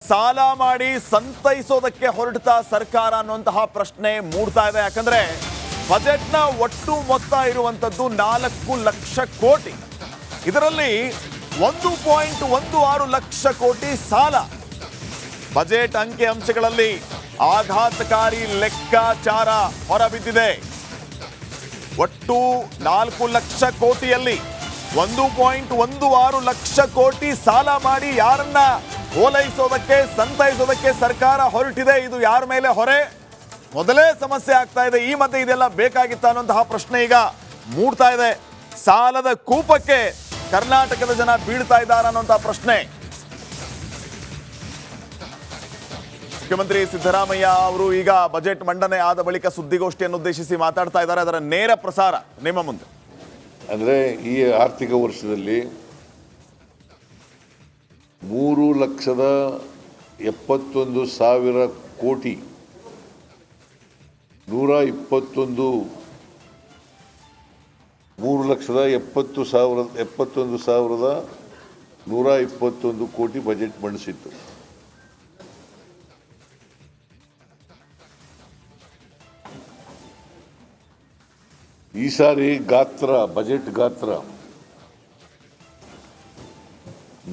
ಸಾಲ ಮಾಡಿ ಸಂತೈಸೋದಕ್ಕೆ ಹೊರಡ್ತಾ ಸರ್ಕಾರ ಅನ್ನುವಂತಹ ಪ್ರಶ್ನೆ ಮೂಡ್ತಾ ಇದೆ. ಯಾಕಂದ್ರೆ ಬಜೆಟ್ನ ಒಟ್ಟು ಮೊತ್ತ ಇರುವಂತದ್ದು 4 ಲಕ್ಷ ಕೋಟಿ. ಇದರಲ್ಲಿ 1.16 ಲಕ್ಷ ಕೋಟಿ ಸಾಲ. ಬಜೆಟ್ ಅಂಕಿ ಅಂಶಗಳಲ್ಲಿ ಆಘಾತಕಾರಿ ಲೆಕ್ಕಾಚಾರ ಹೊರಬಿದ್ದಿದೆ. ಒಟ್ಟು 4 ಲಕ್ಷ ಕೋಟಿಯಲ್ಲಿ 1.16 ಲಕ್ಷ ಕೋಟಿ ಸಾಲ ಮಾಡಿ ಯಾರನ್ನ ಓಲೈಸೋದಕ್ಕೆ ಸಂತೈಸೋದಕ್ಕೆ ಸರ್ಕಾರ ಹೊರಟಿದೆ. ಇದು ಯಾರ ಮೇಲೆ ಹೊರೆ? ಮೊದಲೇ ಸಮಸ್ಯೆ ಆಗ್ತಾ ಇದೆ, ಈ ಮಧ್ಯೆ ಇದೆಲ್ಲ ಬೇಕಾಗಿತ್ತ ಅನ್ನುವಂತಹ ಪ್ರಶ್ನೆ ಈಗ ಮೂಡ್ತಾ ಇದೆ. ಸಾಲದ ಕೂಪಕ್ಕೆ ಕರ್ನಾಟಕದ ಜನ ಬೀಳ್ತಾ ಇದ್ದಾರೆ ಅನ್ನುವಂತಹ ಪ್ರಶ್ನೆ. ಮುಖ್ಯಮಂತ್ರಿ ಸಿದ್ದರಾಮಯ್ಯ ಅವರು ಈಗ ಬಜೆಟ್ ಮಂಡನೆ ಆದ ಬಳಿಕ ಸುದ್ದಿಗೋಷ್ಠಿಯನ್ನು ಉದ್ದೇಶಿಸಿ ಮಾತಾಡ್ತಾ ಇದ್ದಾರೆ. ಅದರ ನೇರ ಪ್ರಸಾರ ನಿಮ್ಮ ಮುಂದೆ. ಅಂದರೆ ಈ ಆರ್ಥಿಕ ವರ್ಷದಲ್ಲಿ 3,71,000 ಕೋಟಿ 3,71,121 ಕೋಟಿ ಬಜೆಟ್ ಮಂಡಿಸಿತ್ತು. ಈ ಸಾರಿ ಬಜೆಟ್ ಗಾತ್ರ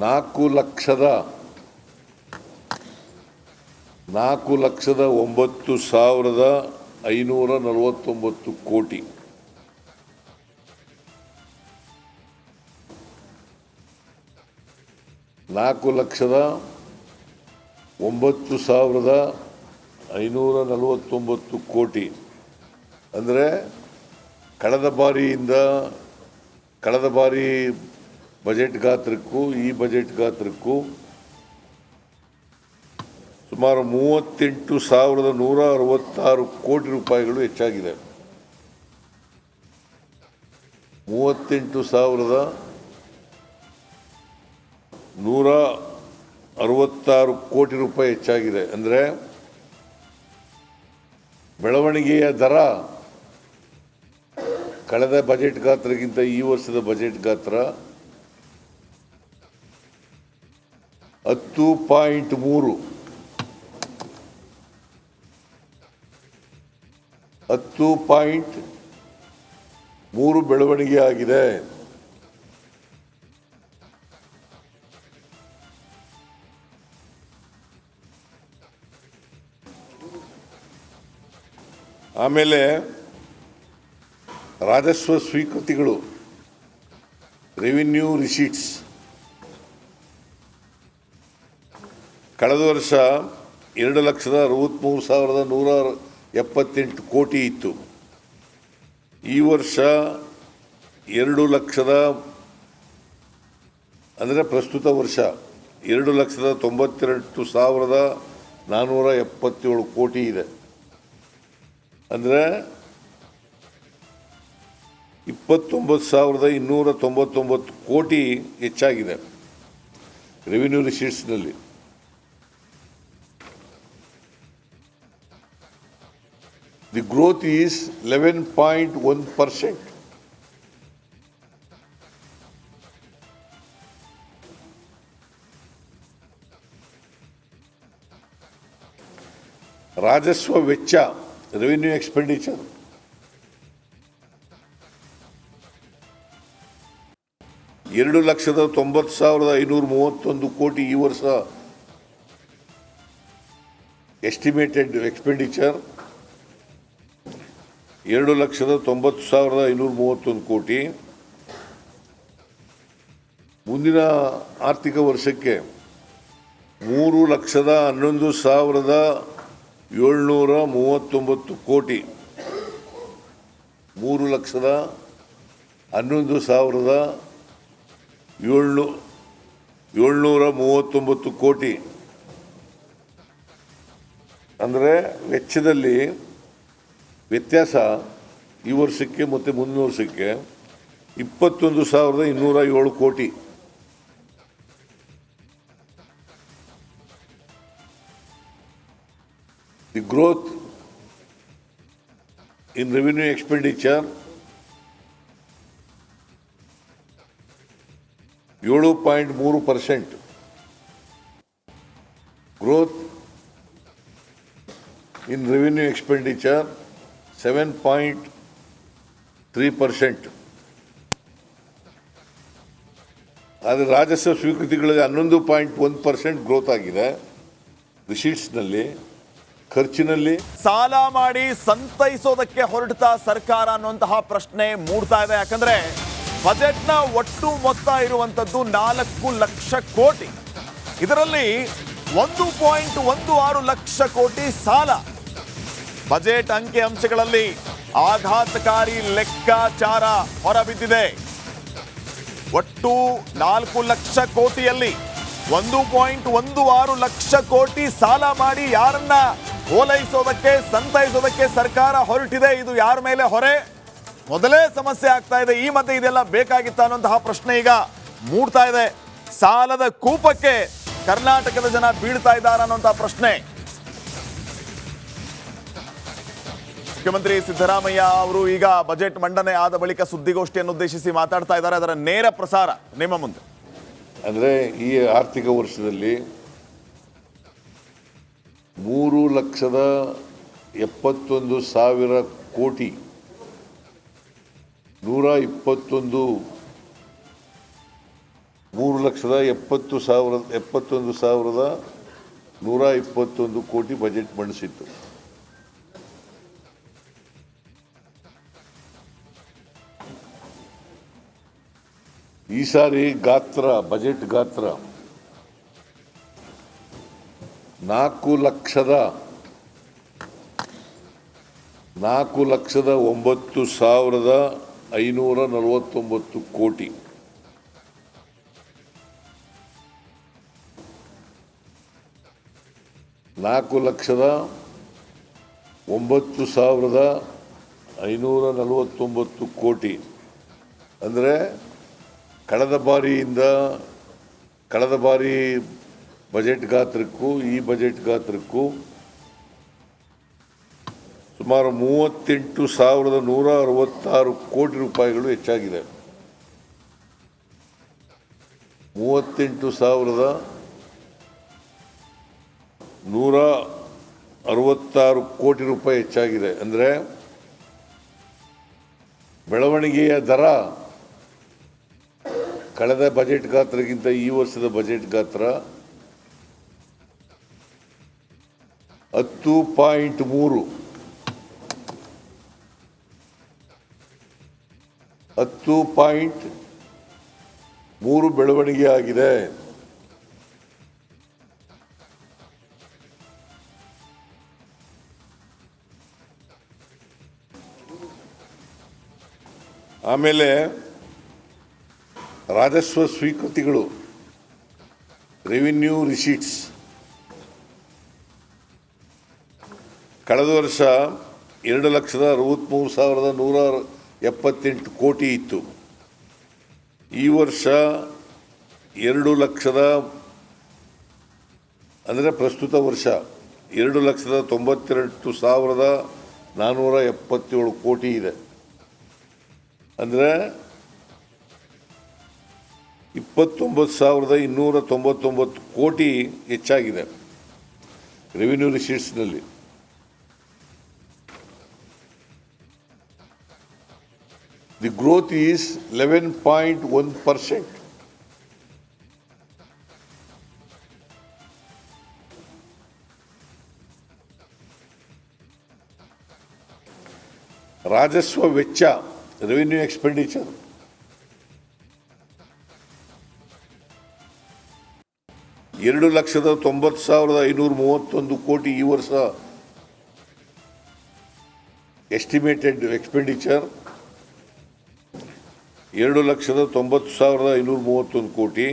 4,09,549 ಕೋಟಿ. ಕೋಟಿ ಅಂದರೆ ಕಳೆದ ಬಾರಿ ಬಜೆಟ್ ಗಾತ್ರಕ್ಕೂ ಈ ಬಜೆಟ್ ಗಾತ್ರಕ್ಕೂ ಸುಮಾರು 38,166 ಕೋಟಿ ರೂಪಾಯಿಗಳು ಹೆಚ್ಚಾಗಿದೆ. 38,166 ಕೋಟಿ ರೂಪಾಯಿ ಹೆಚ್ಚಾಗಿದೆ. ಅಂದರೆ ಬೆಳವಣಿಗೆಯ ದರ ಕಳೆದ ಬಜೆಟ್ ಗಾತ್ರಕ್ಕಿಂತ ಈ ವರ್ಷದ ಬಜೆಟ್ ಗಾತ್ರ 10.3 ಬೆಳವಣಿಗೆ ಆಗಿದೆ. ಆಮೇಲೆ ರಾಜಸ್ವ ಸ್ವೀಕೃತಿಗಳು, ರೆವಿನ್ಯೂ ರಿಸೀಟ್ಸ್ ಕಳೆದ ವರ್ಷ 2,63,178 ಕೋಟಿ ಇತ್ತು. ಈ ವರ್ಷ 2 ಲಕ್ಷದ ಅಂದರೆ ಪ್ರಸ್ತುತ ವರ್ಷ 2,92,477 ಕೋಟಿ ಇದೆ. ಅಂದರೆ 29,299 ಕೋಟಿ ಹೆಚ್ಚಾಗಿದೆ ರೆವಿನ್ಯೂ ರಿಸೀಟ್ಸ್ನಲ್ಲಿ. The growth is 11.1%. ರಾಜಸ್ವ ವೆಚ್ಚ, ರೆವಿನ್ಯೂ ಎಕ್ಸ್ಪೆಂಡಿಚರ್ 2,90,531 ಕೋಟಿ ಈ ವರ್ಷ ಎಸ್ಟಿಮೇಟೆಡ್ ಎಕ್ಸ್ಪೆಂಡಿಚರ್ 2,90,531 ಕೋಟಿ. ಮುಂದಿನ ಆರ್ಥಿಕ ವರ್ಷಕ್ಕೆ 3,11,739 ಕೋಟಿ 3,11,739 ಕೋಟಿ. ಅಂದರೆ ವೆಚ್ಚದಲ್ಲಿ ವ್ಯತ್ಯಾಸ ಈ ವರ್ಷಕ್ಕೆ ಮತ್ತು ಮುಂದಿನ ವರ್ಷಕ್ಕೆ 21,207 ಕೋಟಿ. The growth in revenue expenditure 7.3%. growth in revenue expenditure 7.3%. ಆದರೆ ರಾಜಸ್ವ ಸ್ವೀಕೃತಿಗಳಲ್ಲಿ 11.1% ಗ್ರೋತ್ ಆಗಿದೆ. ರಿಸೀಟ್ಸ್ನಲ್ಲಿ, ಖರ್ಚಿನಲ್ಲಿ. ಸಾಲ ಮಾಡಿ ಸಂತೈಸೋದಕ್ಕೆ ಹೊರಡ್ತಾ ಸರ್ಕಾರ ಅನ್ನುವಂತಹ ಪ್ರಶ್ನೆ ಮೂಡ್ತಾ ಇದೆ. ಯಾಕಂದ್ರೆ ಬಜೆಟ್ನ ಒಟ್ಟು ಮೊತ್ತ ಇರುವಂತದ್ದು 4 ಲಕ್ಷ ಕೋಟಿ. ಇದರಲ್ಲಿ 1.16 ಲಕ್ಷ ಕೋಟಿ ಸಾಲ. ಬಜೆಟ್ ಅಂಕಿ ಅಂಶಗಳಲ್ಲಿ ಆಘಾತಕಾರಿ ಲೆಕ್ಕಾಚಾರ ಹೊರಬಿದ್ದಿದೆ. ಒಟ್ಟು 4 ಲಕ್ಷ ಕೋಟಿಯಲ್ಲಿ 1.16 ಲಕ್ಷ ಕೋಟಿ ಸಾಲ ಮಾಡಿ ಯಾರನ್ನ ಓಲೈಸೋದಕ್ಕೆ ಸಂತೈಸೋದಕ್ಕೆ ಸರ್ಕಾರ ಹೊರಟಿದೆ. ಇದು ಯಾರ ಮೇಲೆ ಹೊರೆ? ಮೊದಲೇ ಸಮಸ್ಯೆ ಆಗ್ತಾ ಇದೆ, ಈ ಮಧ್ಯೆ ಇದೆಲ್ಲ ಬೇಕಾಗಿತ್ತ ಅನ್ನುವಂತಹ ಪ್ರಶ್ನೆ ಈಗ ಮೂಡ್ತಾ ಇದೆ. ಸಾಲದ ಕೂಪಕ್ಕೆ ಕರ್ನಾಟಕದ ಜನ ಬೀಳ್ತಾ ಇದ್ದಾರೆ ಅನ್ನುವಂತಹ ಪ್ರಶ್ನೆ. ಮುಖ್ಯಮಂತ್ರಿ ಸಿದ್ದರಾಮಯ್ಯ ಅವರು ಈಗ ಬಜೆಟ್ ಮಂಡನೆ ಆದ ಬಳಿಕ ಸುದ್ದಿಗೋಷ್ಠಿಯನ್ನು ಉದ್ದೇಶಿಸಿ ಮಾತಾಡ್ತಾ ಇದ್ದಾರೆ. ಅದರ ನೇರ ಪ್ರಸಾರ ನಿಮ್ಮ ಮುಂದೆ. ಅಂದರೆ ಈ ಆರ್ಥಿಕ ವರ್ಷದಲ್ಲಿ 3,71,000 ಕೋಟಿ 3,71,121 ಕೋಟಿ ಬಜೆಟ್ ಮಂಡಿಸಿತ್ತು. ಈ ಸಾರಿ ಬಜೆಟ್ ಗಾತ್ರ 4,09,549 ಕೋಟಿ. $4,09,549 ಕೋಟಿ ಅಂದರೆ ಕಳೆದ ಬಾರಿ ಬಜೆಟ್ ಗಾತ್ರಕ್ಕೂ ಈ ಬಜೆಟ್ ಗಾತ್ರಕ್ಕೂ ಸುಮಾರು 38,166 ಕೋಟಿ ರೂಪಾಯಿಗಳು ಹೆಚ್ಚಾಗಿದೆ. 38,166 ಕೋಟಿ ರೂಪಾಯಿ ಹೆಚ್ಚಾಗಿದೆ. ಅಂದರೆ ಬೆಳವಣಿಗೆಯ ದರ ಕಳೆದ ಬಜೆಟ್ ಗಾತ್ರಕ್ಕಿಂತ ಈ ವರ್ಷದ ಬಜೆಟ್ ಗಾತ್ರ 10.3 ಬೆಳವಣಿಗೆ ಆಗಿದೆ. ಆಮೇಲೆ ರಾಜಸ್ವ ಸ್ವೀಕೃತಿಗಳು, ರೆವಿನ್ಯೂ ರಿಸೀಟ್ಸ್ ಕಳೆದ ವರ್ಷ 2,63,178 ಕೋಟಿ ಇತ್ತು. ಈ ವರ್ಷ 2 ಲಕ್ಷದ ಅಂದರೆ ಪ್ರಸ್ತುತ ವರ್ಷ 2,92,477 ಕೋಟಿ ಇದೆ. ಅಂದರೆ 29,299 ಕೋಟಿ ಹೆಚ್ಚಾಗಿದೆ ರೆವಿನ್ಯೂ ರಿಸೀಟ್ಸ್ನಲ್ಲಿ. The growth is 11.1%. ರಾಜಸ್ವ ವೆಚ್ಚ, ರೆವಿನ್ಯೂ ಎಕ್ಸ್ಪೆಂಡಿಚರ್ 2,90,531 ಕೋಟಿ ಈ ವರ್ಷ ಎಸ್ಟಿಮೇಟೆಡ್ ಎಕ್ಸ್ಪೆಂಡಿಚರ್ 2,90,531 ಕೋಟಿ.